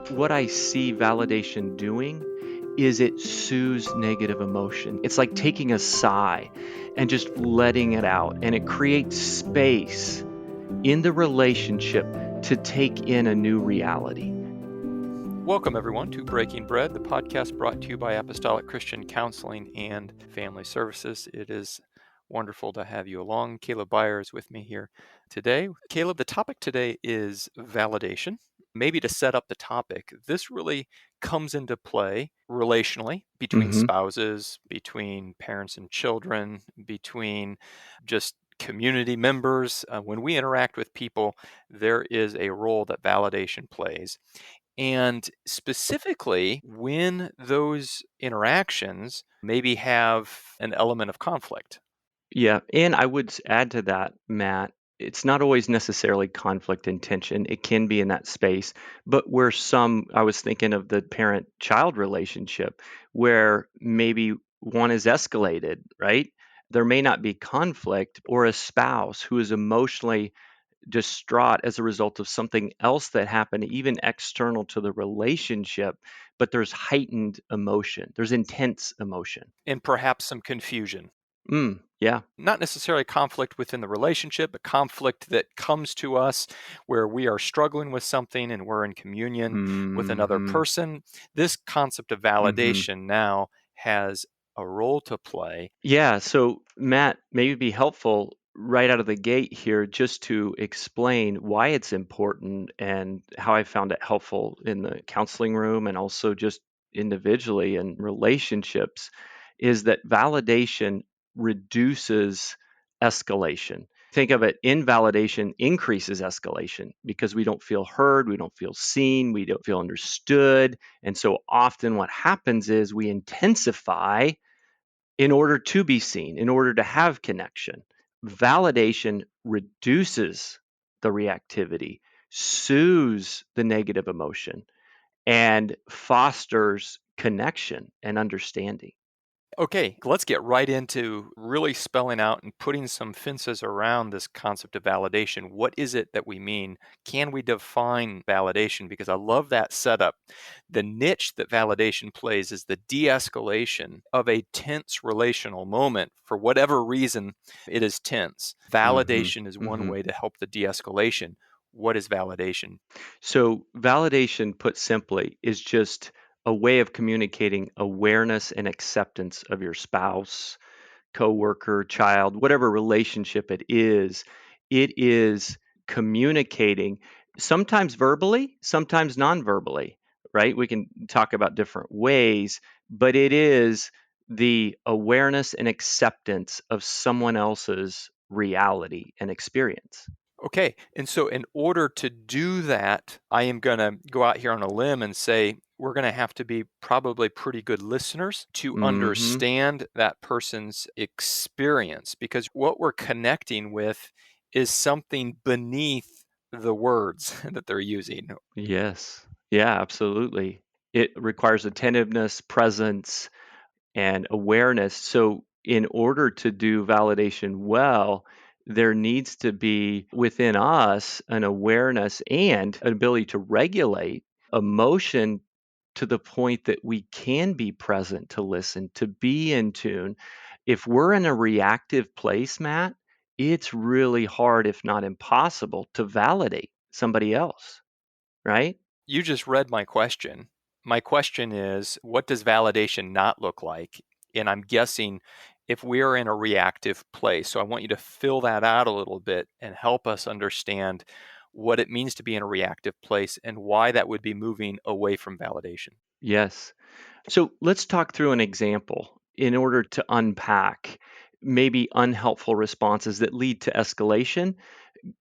what I see validation doing is it soothes negative emotion. It's like taking a sigh and just letting it out, and it creates space in the relationship to take in a new reality. Welcome, everyone, to Breaking Bread, the podcast brought to you by Apostolic Christian Counseling and Family Services. It is wonderful to have you along. Kaleb Beyer is with me here today. Kaleb, the topic today is validation. Maybe to set up the topic, this really comes into play relationally between Mm-hmm. spouses, between parents and children, between just community members. When we interact with people, there is a role that validation plays. And specifically, when those interactions maybe have an element of conflict. Yeah, and I would add to that, Matt, it's not always necessarily conflict and tension. It can be in that space, but I was thinking of the parent-child relationship where maybe one is escalated, right? There may not be conflict, or a spouse who is emotionally distraught as a result of something else that happened, even external to the relationship, but there's heightened emotion, there's intense emotion. And perhaps some confusion. Yeah. Not necessarily conflict within the relationship, but conflict that comes to us where we are struggling with something and we're in communion with another Hmm. person. This concept of Hmm. validation now has a role to play. Yeah. So, Matt, maybe be helpful right out of the gate here just to explain why it's important and how I found it helpful in the counseling room and also just individually in relationships is that validation reduces escalation. Think of it, invalidation increases escalation because we don't feel heard, we don't feel seen, we don't feel understood. And so often what happens is we intensify in order to be seen, in order to have connection. Validation reduces the reactivity, soothes the negative emotion, and fosters connection and understanding. Okay, let's get right into really spelling out and putting some fences around this concept of validation. What is it that we mean? Can we define validation? Because I love that setup. The niche that validation plays is the de escalation of a tense relational moment. For whatever reason, it is tense. Hmm. Validation is one Hmm. way to help the de escalation. What is validation? So, validation, put simply, is just a way of communicating awareness and acceptance of your spouse, coworker, child, whatever relationship it is communicating sometimes verbally, sometimes non-verbally, right? We can talk about different ways, but it is the awareness and acceptance of someone else's reality and experience. Okay, and so in order to do that, I am going to go out here on a limb and say we're going to have to be probably pretty good listeners to Mhm. understand that person's experience because what we're connecting with is something beneath the words that they're using. Yes. Yeah, absolutely. It requires attentiveness, presence, and awareness. So, in order to do validation well, there needs to be within us an awareness and an ability to regulate emotion to the point that we can be present to listen, to be in tune. If we're in a reactive place, Matt, it's really hard, if not impossible, to validate somebody else, right? You just read my question. My question is, what does validation not look like? And I'm guessing if we're in a reactive place. So I want you to fill that out a little bit and help us understand what it means to be in a reactive place and why that would be moving away from validation. Yes. So let's talk through an example in order to unpack maybe unhelpful responses that lead to escalation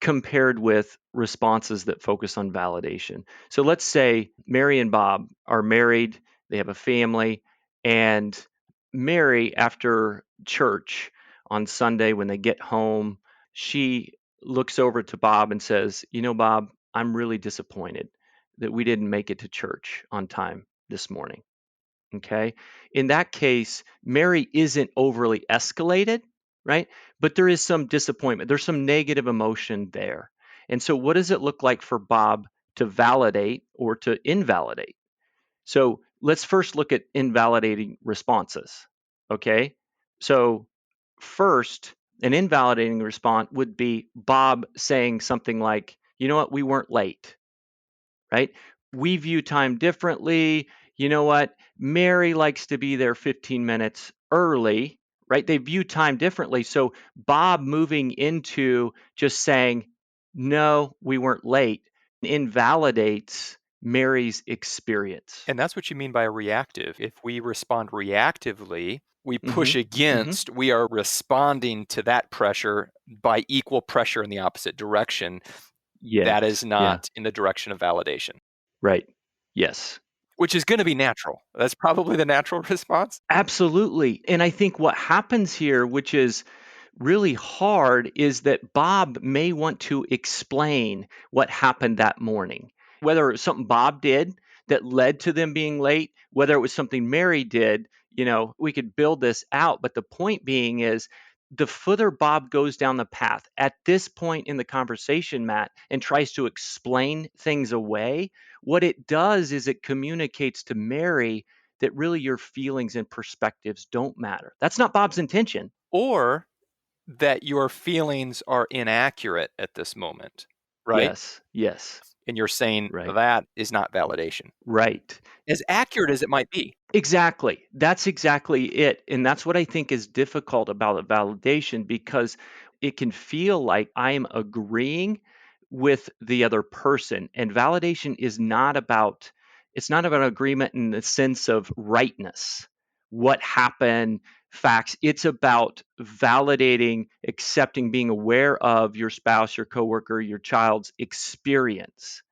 compared with responses that focus on validation. So let's say Mary and Bob are married, they have a family, and Mary, after church on Sunday, when they get home, she looks over to Bob and says, "You know, Bob, I'm really disappointed that we didn't make it to church on time this morning." Okay. In that case, Mary isn't overly escalated, right? But there is some disappointment. There's some negative emotion there. And so, what does it look like for Bob to validate or to invalidate. So let's first look at invalidating responses. Okay. So, first, an invalidating response would be Bob saying something like, you know what, we weren't late, right? We view time differently. You know what, Mary likes to be there 15 minutes early, right? They view time differently. So, Bob moving into just saying, no, we weren't late, invalidates Mary's experience. And that's what you mean by reactive. If we respond reactively, we push Mhm. Mhm. against, we are responding to that pressure by equal pressure in the opposite direction. That is Yes. Yeah. not in the direction of validation, Right. Yes. which is going to be natural. That's probably the natural response. Absolutely. And I think what happens here, which is really hard, is that Bob may want to explain what happened that morning. Whether it was something Bob did that led to them being late, whether it was something Mary did, we could build this out. But the point being is, the further Bob goes down the path at this point in the conversation, Matt, and tries to explain things away, what it does is it communicates to Mary that really your feelings and perspectives don't matter. That's not Bob's intention. Or that your feelings are inaccurate at this moment, right? Yes, yes, And you're saying right, that is not validation, right. as accurate as it might be. Exactly. That's exactly it. And that's what I think is difficult about a validation, because it can feel like I'm agreeing with the other person. And validation is not about, it's not about agreement in the sense of rightness, what happened, facts. It's about validating, accepting, being aware of your spouse, your coworker, your child's experience,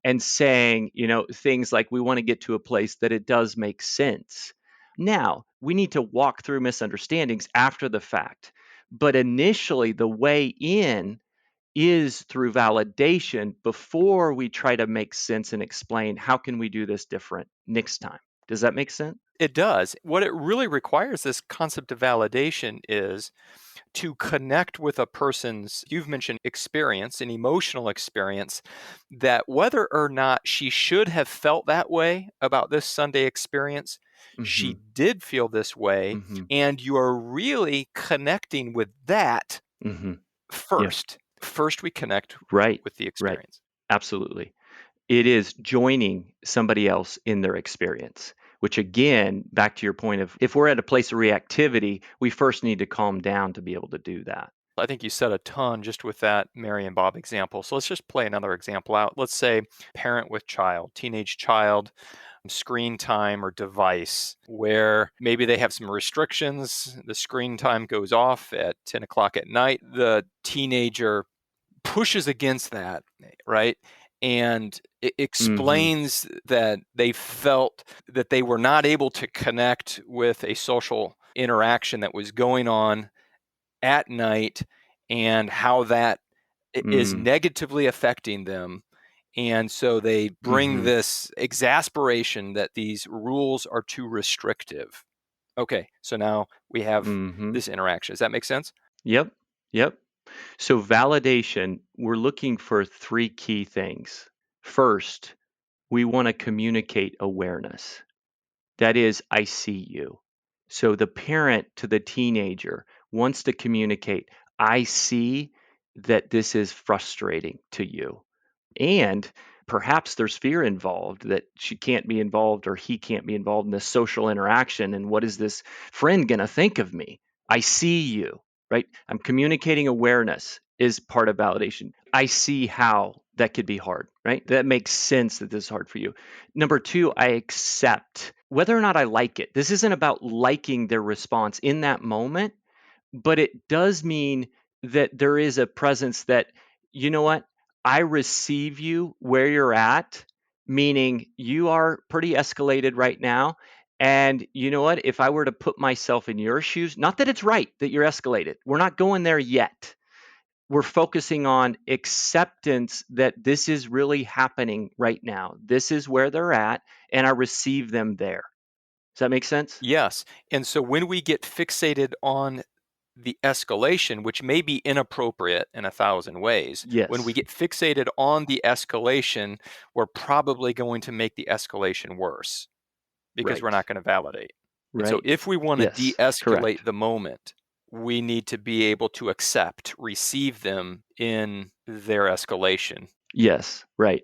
and saying, things like, we want to get to a place that it does make sense. Now, we need to walk through misunderstandings after the fact. But initially, the way in is through validation before we try to make sense and explain how can we do this different next time. Does that make sense? It does. What it really requires, this concept of validation, is to connect with a person's, you've mentioned experience, an emotional experience, that whether or not she should have felt that way about this Sunday experience, she Mhm. did feel this way, Mhm. and you are really connecting with that Mhm. Yeah. first. First, we connect Right. with the Right. experience. Absolutely. It is joining somebody else in their experience, which, again, back to your point of, if we're at a place of reactivity, we first need to calm down to be able to do that. I think you said a ton just with that Mary and Bob example. So let's just play another example out. Let's say parent with child, teenage child, screen time or device, where maybe they have some restrictions. The screen time goes off at 10 o'clock at night. The teenager pushes against that, right? And it Mhm. explains that they felt that they were not able to connect with a social interaction that was going on at night, and how that is Mm. negatively affecting them. And so they bring Mhm. this exasperation that these rules are too restrictive. Okay, so now we have Mhm. this interaction. Does that make sense? Yep. Yep. So, validation, we're looking for three key things. First, we want to communicate awareness. That is, I see you. So the parent to the teenager wants to communicate, I see that this is frustrating to you. And perhaps there's fear involved that she can't be involved or he can't be involved in this social interaction. And what is this friend going to think of me? I see you, right? I'm communicating awareness is part of validation. I see how that could be hard, right? That makes sense that this is hard for you. Number two, I accept whether or not I like it. This isn't about liking their response in that moment, but it does mean that there is a presence that, you know what, I receive you where you're at, meaning you are pretty escalated right now. And you know what, if I were to put myself in your shoes, not that it's right that you're escalated, we're not going there yet. We're focusing on acceptance that this is really happening right now. This is where they're at, and I receive them there. Does that make sense? Yes. And so when we get fixated on the escalation, which may be inappropriate in 1,000 ways, when we Yes. get fixated on the escalation, we're probably going to make the escalation worse because we're Right. not going to validate. And so Right. if we want to Yes. de-escalate Correct. the moment, we need to be able to accept, receive them in their escalation. Yes. Right.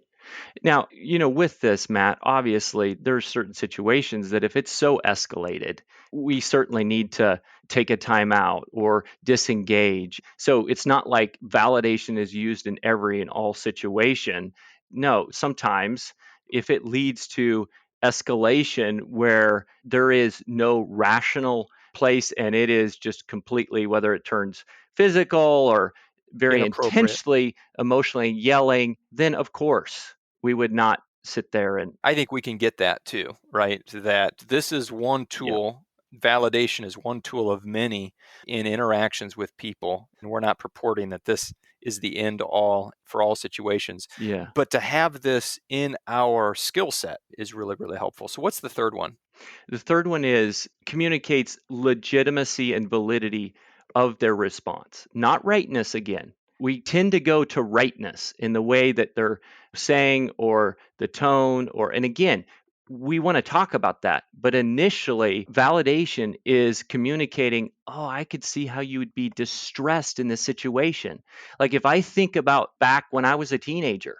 Now, with this, Matt, obviously there's certain situations that if it's so escalated, we certainly need to take a time out or disengage. So it's not like validation is used in every and all situation. No, sometimes if it leads to escalation where there is no rational place and it is just completely, whether it turns physical or very Inappropriate. intensely emotionally yelling, then of course we would not sit there and I think we can get that too, right? That this is one yeah, tool. Validation is one tool of many in interactions with people. And we're not purporting that this is the end all for all situations. yeah. But to have this in our skill set is really, really helpful. So, what's the third one? The third one is communicates legitimacy and validity of their response, not rightness again. We tend to go to rightness in the way that they're saying or the tone, and again, we want to talk about that. But initially, validation is communicating, oh, I could see how you would be distressed in this situation. Like if I think about back when I was a teenager,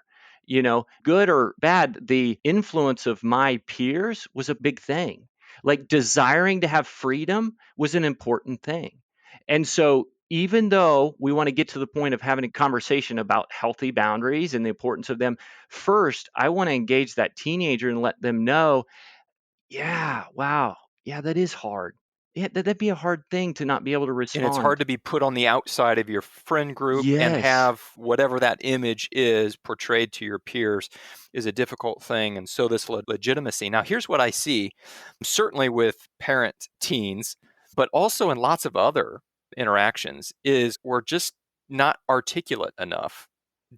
good or bad, the influence of my peers was a big thing. Like desiring to have freedom was an important thing. And so, even though we want to get to the point of having a conversation about healthy boundaries and the importance of them, first, I want to engage that teenager and let them know, yeah, wow, yeah, that is hard. Yeah, that'd be a hard thing to not be able to And it's hard respond. to be put on the outside of your friend group and Yes, have whatever that image is portrayed to your peers is a difficult thing. And so, this legitimacy. Now, here's what I see certainly with parent teens, but also in lots of other interactions, is we're just not articulate enough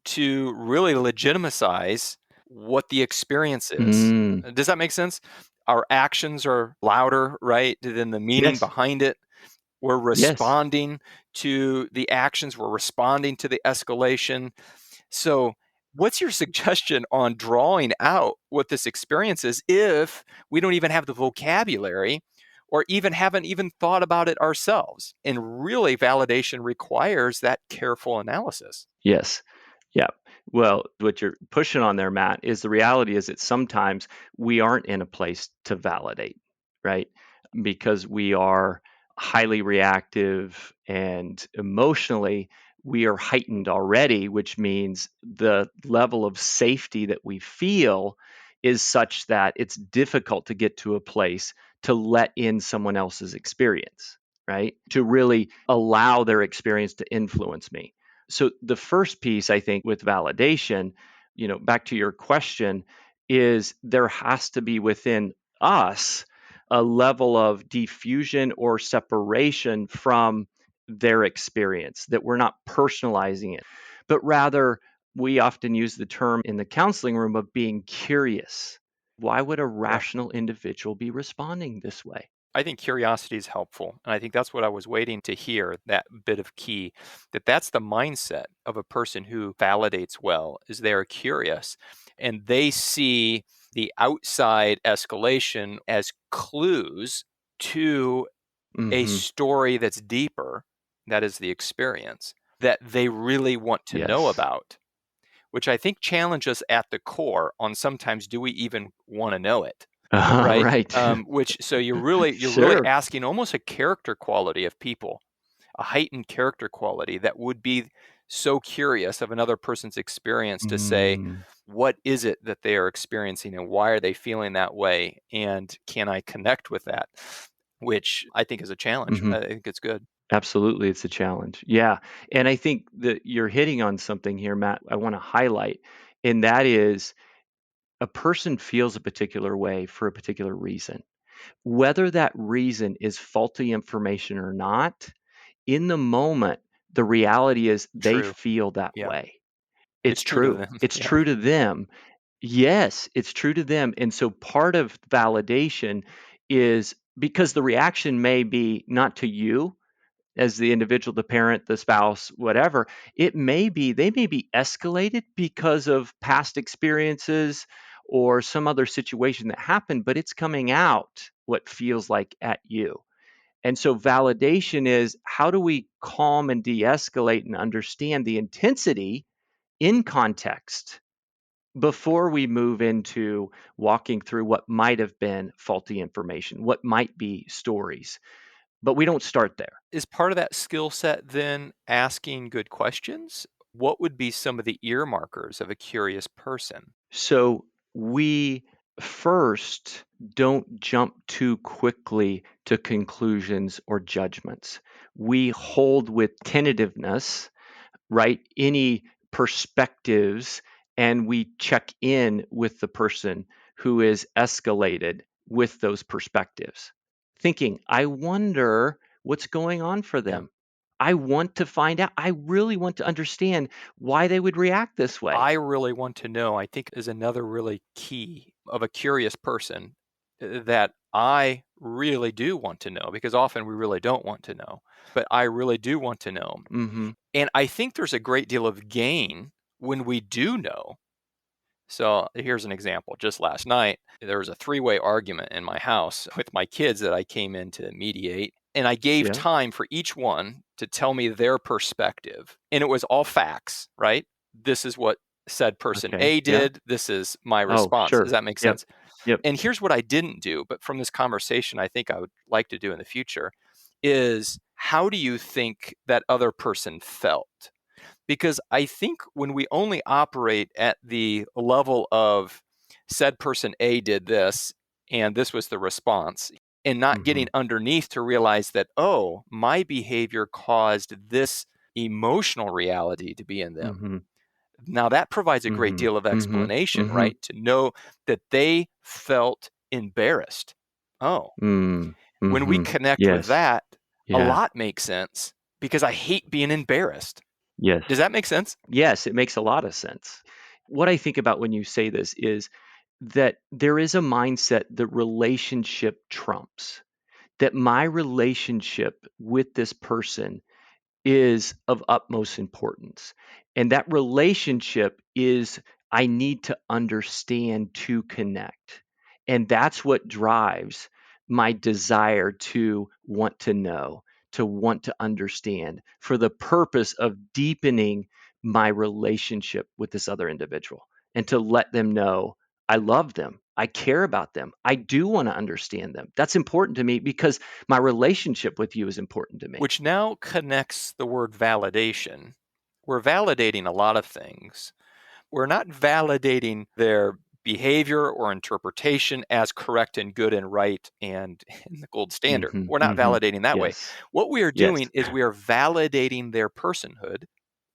to really legitimize what the experience is. mm, Does that make sense? Our actions are louder, right, than the meaning yes, behind it. We're yes, responding to the actions, we're responding to the escalation. So, what's your suggestion on drawing out what this experience is if we don't even have the vocabulary or even haven't even thought about it ourselves? And really, validation requires that careful analysis. yes. Yeah. Well, what you're pushing on there, Matt, is the reality is that sometimes we aren't in a place to validate, right? Because we are highly reactive and emotionally we are heightened already, which means the level of safety that we feel is such that it's difficult to get to a place to let in someone else's experience, right? To really allow their experience to influence me. So the first piece I think with validation, back to your question, is there has to be within us a level of diffusion or separation from their experience, that we're not personalizing it, but rather we often use the term in the counseling room of being curious. Why would a Yeah. rational individual be responding this way? I think curiosity is helpful. And I think that's what I was waiting to hear, that bit of key, that that's the mindset of a person who validates well, is they're curious and they see the outside escalation as clues to a Hmm. story that's deeper, that is the experience, that they really want to know Yes. about, which I think challenges at the core on sometimes do we even want to know it? Right? Right. Which so you're really Sure. asking almost a character quality of people, a heightened character quality that would be so curious of another person's experience to say, Mm, what is it that they are experiencing and why are they feeling that way? And can I connect with that? Which I think is a challenge. mhm. I think it's good. Absolutely, it's a challenge. Yeah, and I think that you're hitting on something here, Matt, I wanna highlight, and that is a person feels a particular way for a particular reason. Whether that reason is faulty information or not, in the moment, the reality is they True. feel that Yeah. way. It's It's true to true. them. It's Yeah. true to them. Yes, it's true to them, and so part of validation is because the reaction may be not to you, as the individual, the parent, the spouse, whatever. They may be escalated because of past experiences or some other situation that happened, but it's coming out what feels like at you. And so validation is, how do we calm and de-escalate and understand the intensity in context before we move into walking through what might have been faulty information, what might be stories. But we don't start there. Is part of that skill set then asking good questions? What would be some of the ear markers of a curious person? So we first don't jump too quickly to conclusions or judgments. We hold with tentativeness, right? Any perspectives, and we check in with the person who is escalated with those perspectives, thinking, I wonder what's going on for Yeah. them. I want to find out. I really want to understand why they would react this way. I really want to know, I think is another really key of a curious person that I really do want to know, because often we really don't want to know, but I really do want to know. Mm-hmm. And I think there's a great deal of gain when we do know. So here's an example. Just last night, there was a three-way argument in my house with my kids that I came in to mediate. And I gave Yeah. time for each one to tell me their perspective. And it was all facts, right? This is what said person Okay. A Yeah. did. This is my Oh, response. Does sure. that make Yep. sense? Yep. And here's what I didn't do, but from this conversation, I think I would like to do in the future is, how do you think that other person felt? Because I think when we only operate at the level of said person A did this and this was the response, and not Mm-hmm. getting underneath to realize that, oh, my behavior caused this emotional reality to be in them. Mm-hmm. Now that provides a great Mm-hmm. deal of Mm-hmm. explanation, Mm-hmm. right? To know that they felt embarrassed. Oh, Mm, when we mm-hmm. connect with Yes. that, a Yeah. lot makes sense, because I hate being embarrassed. Yes. Does that make sense? Yes, it makes a lot of sense. What I think about when you say this is that there is a mindset that relationship trumps, that my relationship with this person is of utmost importance. And that relationship is, I need to understand to connect. And that's what drives my desire to want to know, to want to understand for the purpose of deepening my relationship with this other individual and to let them know I love them. I care about them. I do want to understand them. That's important to me because my relationship with you is important to me. Which now connects the word validation. We're validating a lot of things. We're not validating their behavior or interpretation as correct and good and right and the gold standard. Mhm, We're not mhm. validating that way. Yes. What we are Yes. doing is we are validating their personhood.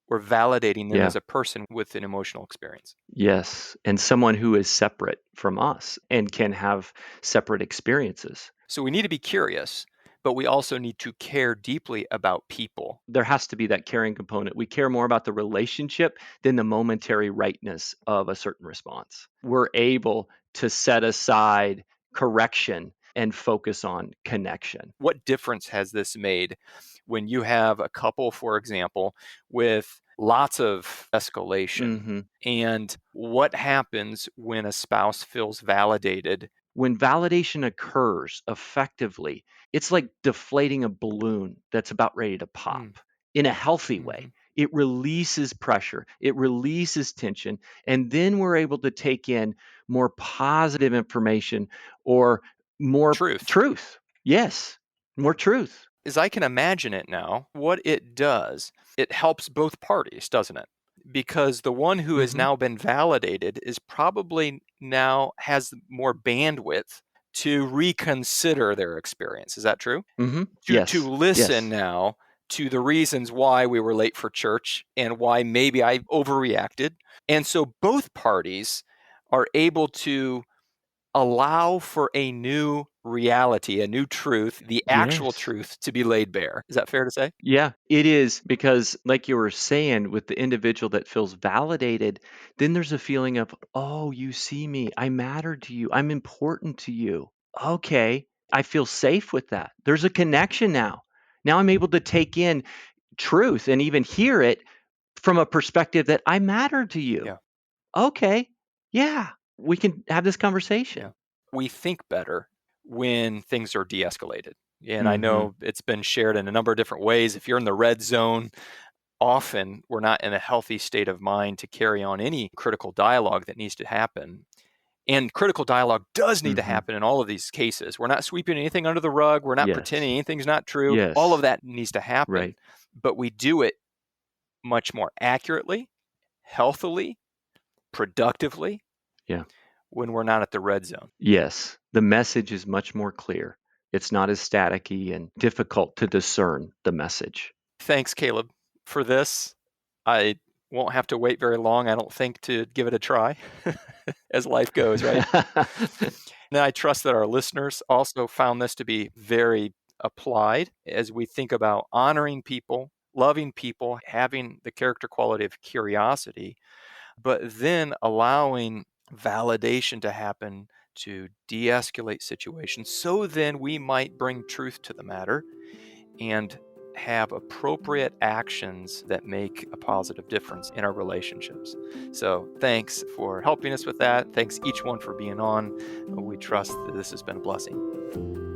We're validating them Yeah. as a person with an emotional experience. Yes. And someone who is separate from us and can have separate experiences. So we need to be curious, but we also need to care deeply about people. There has to be that caring component. We care more about the relationship than the momentary rightness of a certain response. We're able to set aside correction and focus on connection. What difference has this made when you have a couple, for example, with lots of escalation? Mhm. And what happens when a spouse feels validated? When validation occurs effectively, it's like deflating a balloon that's about ready to Mm, pop in a healthy way. mhm. It releases pressure, it releases tension, and then we're able to take in more positive information or more Truth. truth. Yes, more truth. As I can imagine it now, what it does, it helps both parties, doesn't it? Because the one who has Hmm. now been validated is probably now has more bandwidth to reconsider their experience. Is that true? Hmm. To Yes, listen yes, now to the reasons why we were late for church and why maybe I overreacted. And so both parties are able to allow for a new reality, a new truth, the actual yes. truth to be laid bare. Is that fair to say? Yeah, it is because, like you were saying, with the individual that feels validated, then there's a feeling of, oh, you see me. I matter to you. I'm important to you. Okay. I feel safe with that. There's a connection now. Now I'm able to take in truth and even hear it from a perspective that I matter to you. Yeah. Okay. Yeah. We can have this Yeah. conversation. We think better when things are de-escalated. And I Mhm. know it's been shared in a number of different ways. If you're in the red zone, often we're not in a healthy state of mind to carry on any critical dialogue that needs to happen. And critical dialogue does need to Mhm. happen in all of these cases. We're not sweeping anything under the rug. We're not Yes. pretending anything's not true. All of Yes. that needs to happen. Right. But we do it much more accurately, healthily, productively Yeah. when we're not at the red zone. Yes. The message is much more clear. It's not as staticky and difficult to discern the message. Thanks, Caleb, for this. I won't have to wait very long, I don't think, to give it a try as life goes, right? And I trust that our listeners also found this to be very applied as we think about honoring people, loving people, having the character quality of curiosity, but then allowing validation to happen to de escalate situations. So then we might bring truth to the matter and have appropriate actions that make a positive difference in our relationships. So, thanks for helping us with that. Thanks each one for being on. We trust that this has been a blessing.